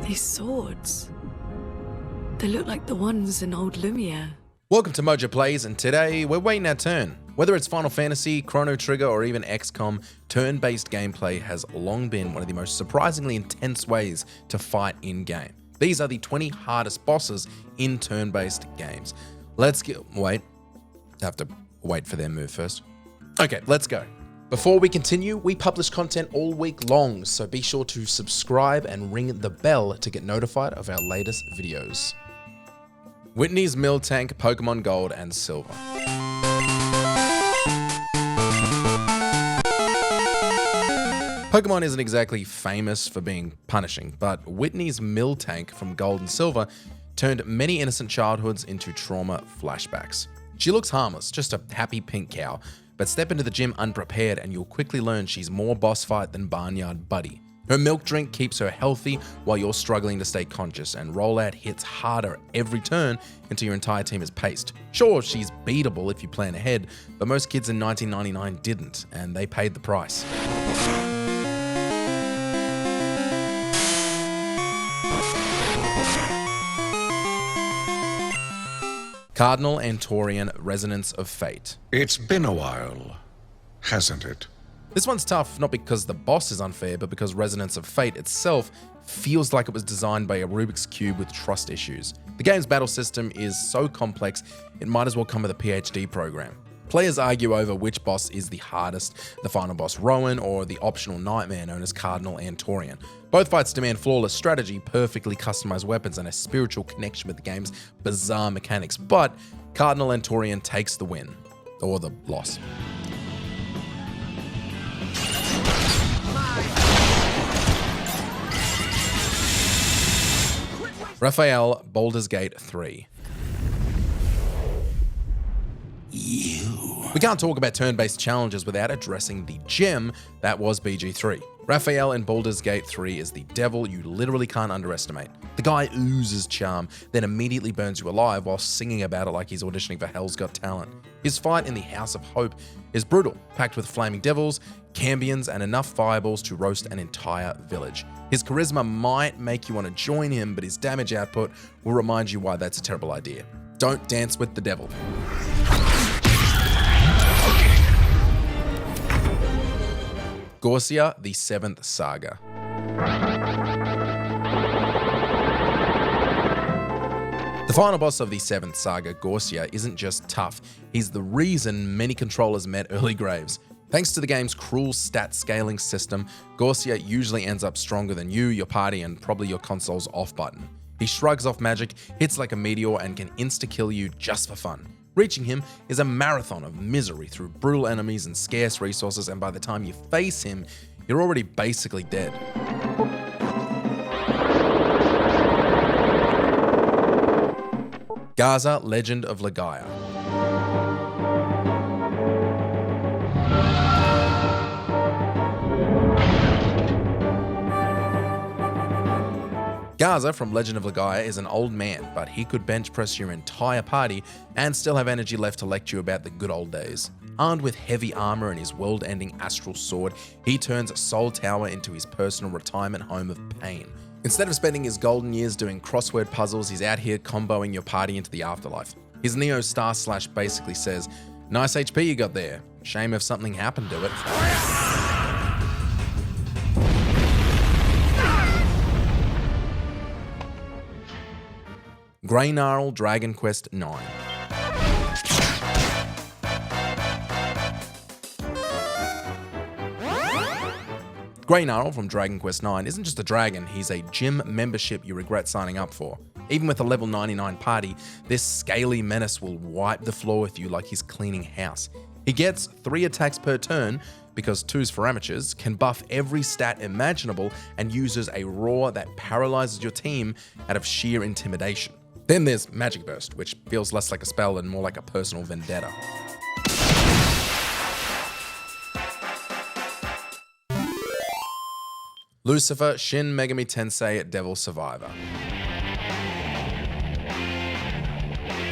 These swords. They look like the ones in old Lumiere. Welcome to MojoPlays, and today we're waiting our turn. Whether it's Final Fantasy, Chrono Trigger, or even XCOM, turn-based gameplay has long been one of the most surprisingly intense ways to fight in-game. These are the 20 hardest bosses in turn-based games. Wait. I have to wait for their move first. Okay, let's go. Before we continue, we publish content all week long, so be sure to subscribe and ring the bell to get notified of our latest videos. Whitney's Miltank, Pokemon Gold and Silver. Pokemon isn't exactly famous for being punishing, but Whitney's Miltank from Gold and Silver turned many innocent childhoods into trauma flashbacks. She looks harmless, just a happy pink cow, but step into the gym unprepared and you'll quickly learn she's more boss fight than Barnyard Buddy. Her milk drink keeps her healthy while you're struggling to stay conscious, and rollout hits harder every turn until your entire team is paced. Sure, she's beatable if you plan ahead, but most kids in 1999 didn't, and they paid the price. Cardinal Antorian Resonance of Fate. It's been a while, hasn't it? This one's tough, not because the boss is unfair, but because Resonance of Fate itself feels like it was designed by a Rubik's Cube with trust issues. The game's battle system is so complex, it might as well come with a PhD program. Players argue over which boss is the hardest, the final boss Rowan or the optional nightmare known as Cardinal Antorian. Both fights demand flawless strategy, perfectly customized weapons, and a spiritual connection with the game's bizarre mechanics, but Cardinal Antorian takes the win, or the loss. Raphael, Baldur's Gate 3. We can't talk about turn-based challenges without addressing the gem that was BG3. Raphael in Baldur's Gate 3 is the devil you literally can't underestimate. The guy oozes charm, then immediately burns you alive while singing about it like he's auditioning for Hell's Got Talent. His fight in the House of Hope is brutal, packed with flaming devils, cambions, and enough fireballs to roast an entire village. His charisma might make you want to join him, but his damage output will remind you why that's a terrible idea. Don't dance with the devil. Gorsia, the 7th Saga. The final boss of the 7th Saga, Gorsia, isn't just tough, he's the reason many controllers met early graves. Thanks to the game's cruel stat scaling system, Gorsia usually ends up stronger than you, your party, and probably your console's off button. He shrugs off magic, hits like a meteor, and can insta-kill you just for fun. Reaching him is a marathon of misery through brutal enemies and scarce resources, and by the time you face him, you're already basically dead. Gaza, Legend of Legaia. Gaza from Legend of Legaia is an old man, but he could bench press your entire party and still have energy left to lecture you about the good old days. Armed with heavy armor and his world-ending astral sword, he turns Soul Tower into his personal retirement home of pain. Instead of spending his golden years doing crossword puzzles, he's out here comboing your party into the afterlife. His Neo Star Slash basically says, "Nice HP you got there. Shame if something happened to it." Grey Gnarl, Dragon Quest IX. Grey Gnarl from Dragon Quest IX isn't just a dragon, he's a gym membership you regret signing up for. Even with a level 99 party, this scaly menace will wipe the floor with you like he's cleaning house. He gets 3 attacks per turn, because 2's for amateurs, can buff every stat imaginable, and uses a roar that paralyzes your team out of sheer intimidation. Then there's Magic Burst, which feels less like a spell and more like a personal vendetta. Lucifer, Shin Megami Tensei Devil Survivor.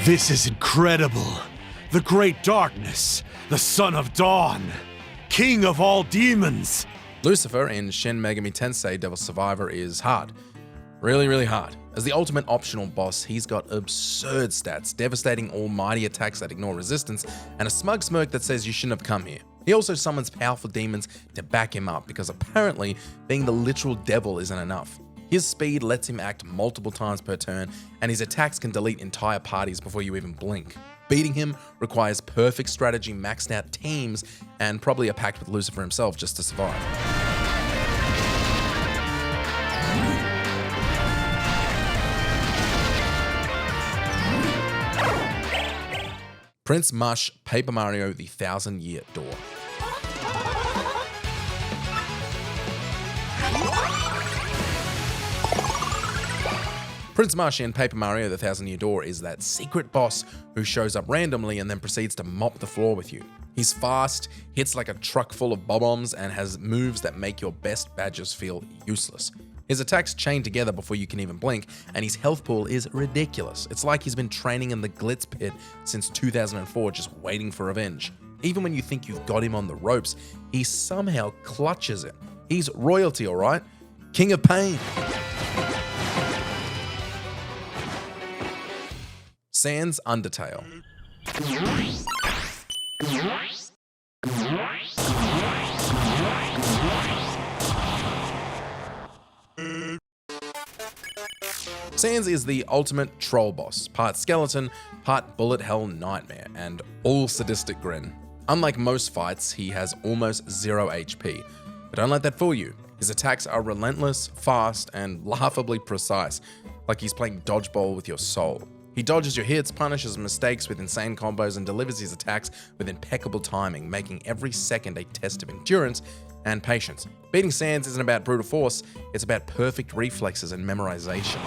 This is incredible. The Great Darkness, the Son of Dawn, King of all demons. Lucifer in Shin Megami Tensei Devil Survivor is hard. Really, really hard. As the ultimate optional boss, he's got absurd stats, devastating almighty attacks that ignore resistance, and a smug smirk that says you shouldn't have come here. He also summons powerful demons to back him up because apparently being the literal devil isn't enough. His speed lets him act multiple times per turn, and his attacks can delete entire parties before you even blink. Beating him requires perfect strategy, maxed out teams, and probably a pact with Lucifer himself just to survive. Prince Mush, Paper Mario: The Thousand Year Door. Prince Mush in Paper Mario: The Thousand Year Door is that secret boss who shows up randomly and then proceeds to mop the floor with you. He's fast, hits like a truck full of bob-ombs, and has moves that make your best badges feel useless. His attacks chain together before you can even blink, and his health pool is ridiculous. It's like he's been training in the Glitz Pit since 2004, just waiting for revenge. Even when you think you've got him on the ropes, he somehow clutches it. He's royalty, alright? King of Pain. Sans Undertale. Sans is the ultimate troll boss, part skeleton, part bullet hell nightmare, and all sadistic grin. Unlike most fights, he has almost 0 HP, but don't let that fool you. His attacks are relentless, fast, and laughably precise, like he's playing dodgeball with your soul. He dodges your hits, punishes mistakes with insane combos, and delivers his attacks with impeccable timing, making every second a test of endurance and patience. Beating Sans isn't about brute force, it's about perfect reflexes and memorization.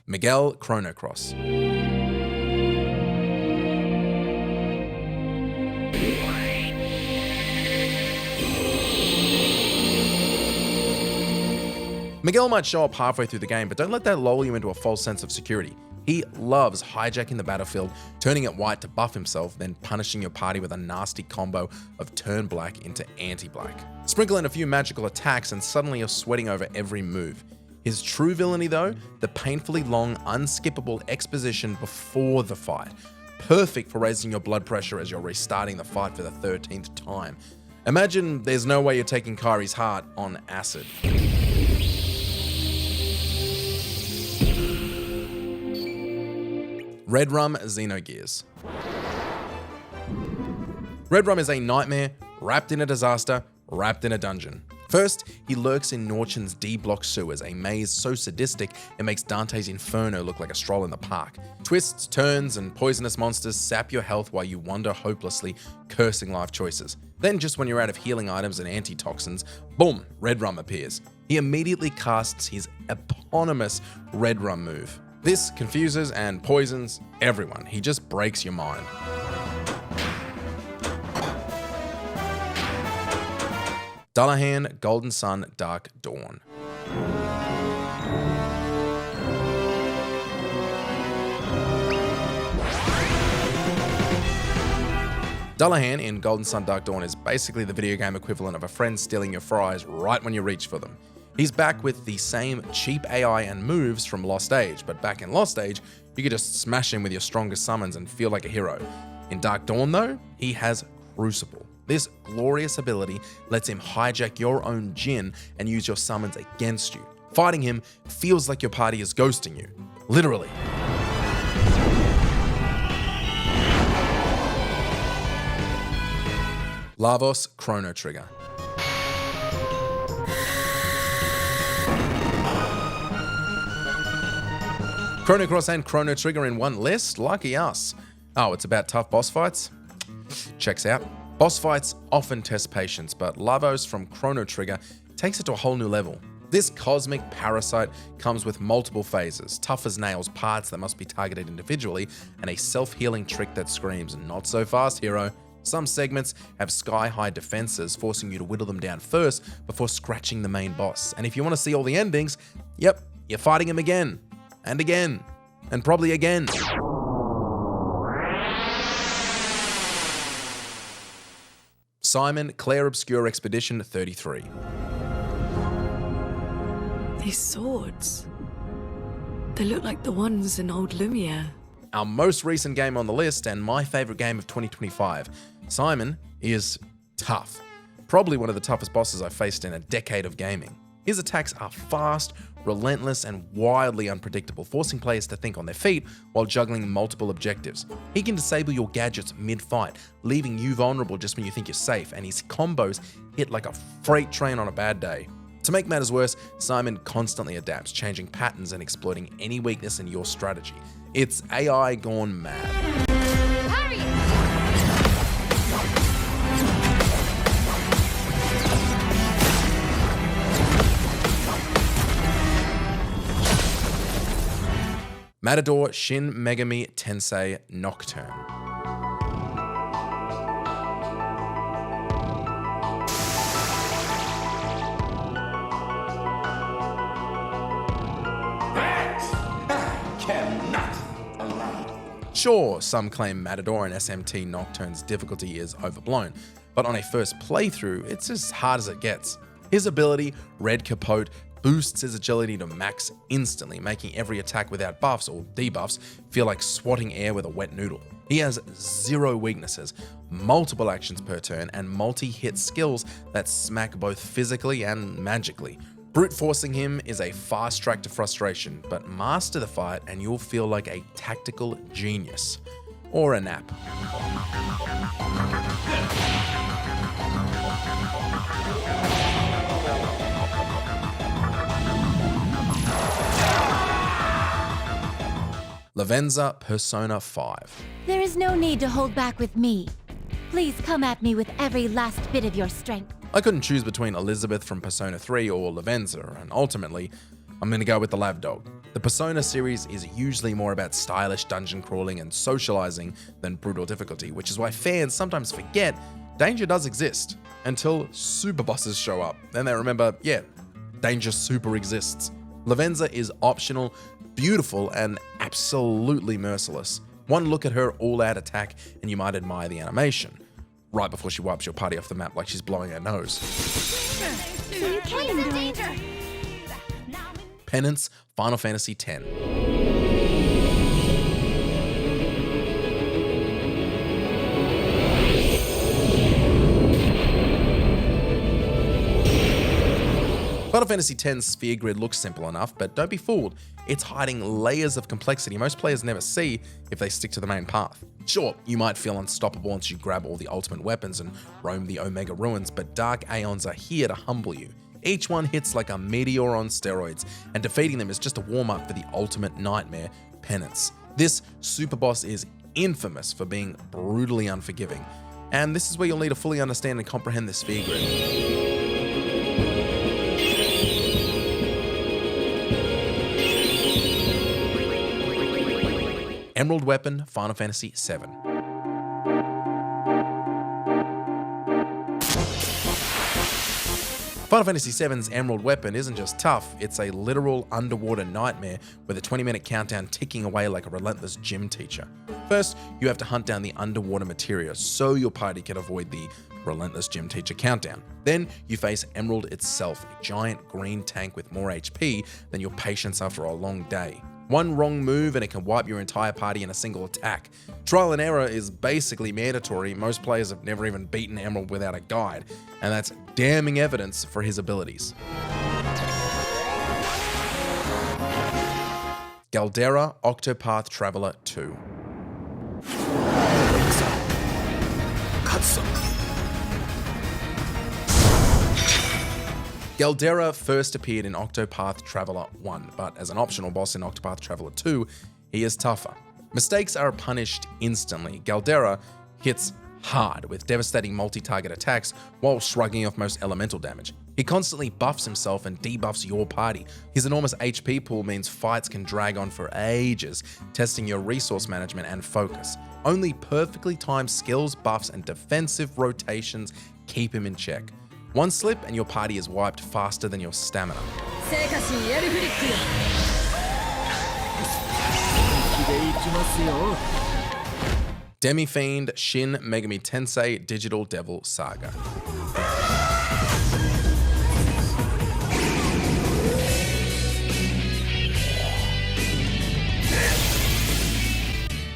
Miguel Chrono Cross. Miguel might show up halfway through the game, but don't let that lull you into a false sense of security. He loves hijacking the battlefield, turning it white to buff himself, then punishing your party with a nasty combo of turn black into anti-black. Sprinkle in a few magical attacks and suddenly you're sweating over every move. His true villainy though, the painfully long, unskippable exposition before the fight. Perfect for raising your blood pressure as you're restarting the fight for the 13th time. Imagine there's no way you're taking Kairi's heart on acid. Redrum Xenogears. Redrum is a nightmare, wrapped in a disaster, wrapped in a dungeon. First, he lurks in Norchen's D-block sewers, a maze so sadistic it makes Dante's Inferno look like a stroll in the park. Twists, turns, and poisonous monsters sap your health while you wander hopelessly, cursing life choices. Then, just when you're out of healing items and antitoxins, boom, Redrum appears. He immediately casts his eponymous Redrum move. This confuses and poisons everyone. He just breaks your mind. Dullahan, Golden Sun, Dark Dawn. Dullahan in Golden Sun, Dark Dawn is basically the video game equivalent of a friend stealing your fries right when you reach for them. He's back with the same cheap AI and moves from Lost Age, but back in Lost Age, you could just smash him with your strongest summons and feel like a hero. In Dark Dawn though, he has Crucible. This glorious ability lets him hijack your own Djinn and use your summons against you. Fighting him feels like your party is ghosting you. Literally. Lavos, Chrono Trigger. Chrono Cross and Chrono Trigger in one list? Lucky us. Oh, it's about tough boss fights? Checks out. Boss fights often test patience, but Lavos from Chrono Trigger takes it to a whole new level. This cosmic parasite comes with multiple phases, tough as nails parts that must be targeted individually, and a self-healing trick that screams, not so fast, hero. Some segments have sky-high defenses, forcing you to whittle them down first before scratching the main boss. And if you want to see all the endings, yep, you're fighting him again. And again, and probably again. Simon, Claire Obscure Expedition 33. These swords. They look like the ones in old Lumiere. Our most recent game on the list and my favorite game of 2025. Simon is tough. Probably one of the toughest bosses I've faced in a decade of gaming. His attacks are fast, relentless, and wildly unpredictable, forcing players to think on their feet while juggling multiple objectives. He can disable your gadgets mid-fight, leaving you vulnerable just when you think you're safe, and his combos hit like a freight train on a bad day. To make matters worse, Simon constantly adapts, changing patterns and exploiting any weakness in your strategy. It's AI gone mad. Matador Shin Megami Tensei Nocturne. Sure, some claim Matador and SMT Nocturne's difficulty is overblown, but on a first playthrough, it's as hard as it gets. His ability, Red Capote, boosts his agility to max instantly, making every attack without buffs or debuffs feel like swatting air with a wet noodle. He has zero weaknesses, multiple actions per turn, and multi-hit skills that smack both physically and magically. Brute forcing him is a fast track to frustration, but master the fight and you'll feel like a tactical genius. Or a nap. Lavenza Persona 5. There is no need to hold back with me. Please come at me with every last bit of your strength. I couldn't choose between Elizabeth from Persona 3 or Lavenza, and ultimately, I'm gonna go with the Lavdog. The Persona series is usually more about stylish dungeon crawling and socializing than brutal difficulty, which is why fans sometimes forget danger does exist until super bosses show up. Then they remember, yeah, danger super exists. Lavenza is optional, beautiful, and absolutely merciless. One look at her all-out attack and you might admire the animation, right before she wipes your party off the map like she's blowing her nose. Penance, Final Fantasy X. Final Fantasy X's sphere grid looks simple enough, but don't be fooled. It's hiding layers of complexity most players never see if they stick to the main path. Sure, you might feel unstoppable once you grab all the ultimate weapons and roam the Omega Ruins, but Dark Aeons are here to humble you. Each one hits like a meteor on steroids, and defeating them is just a warm-up for the ultimate nightmare, Penance. This super boss is infamous for being brutally unforgiving, and this is where you'll need to fully understand and comprehend the sphere grid. Emerald Weapon, Final Fantasy VII. Final Fantasy VII's Emerald Weapon isn't just tough, it's a literal underwater nightmare with a 20-minute countdown ticking away like a relentless gym teacher. First, you have to hunt down the underwater materia so your party can avoid the relentless gym teacher countdown. Then you face Emerald itself, a giant green tank with more HP than your patience after a long day. One wrong move and it can wipe your entire party in a single attack. Trial and error is basically mandatory. Most players have never even beaten Emerald without a guide, and that's damning evidence for his abilities. Galdera Octopath Traveler 2. Galdera first appeared in Octopath Traveler 1, but as an optional boss in Octopath Traveler 2, he is tougher. Mistakes are punished instantly. Galdera hits hard with devastating multi-target attacks while shrugging off most elemental damage. He constantly buffs himself and debuffs your party. His enormous HP pool means fights can drag on for ages, testing your resource management and focus. Only perfectly timed skills, buffs, and defensive rotations keep him in check. One slip and your party is wiped faster than your stamina. Demi-Fiend Shin Megami Tensei Digital Devil Saga.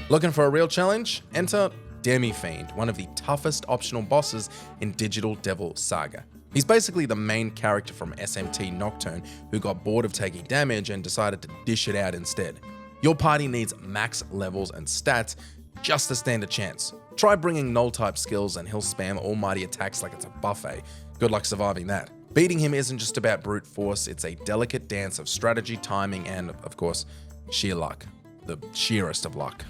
Looking for a real challenge? Enter Demi-Fiend, one of the toughest optional bosses in Digital Devil Saga. He's basically the main character from SMT Nocturne who got bored of taking damage and decided to dish it out instead. Your party needs max levels and stats just to stand a chance. Try bringing null type skills and he'll spam almighty attacks like it's a buffet. Good luck surviving that. Beating him isn't just about brute force, it's a delicate dance of strategy, timing, and of course, sheer luck. The sheerest of luck.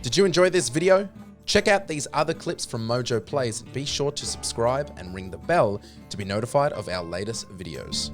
Did you enjoy this video? Check out these other clips from MojoPlays and be sure to subscribe and ring the bell to be notified of our latest videos.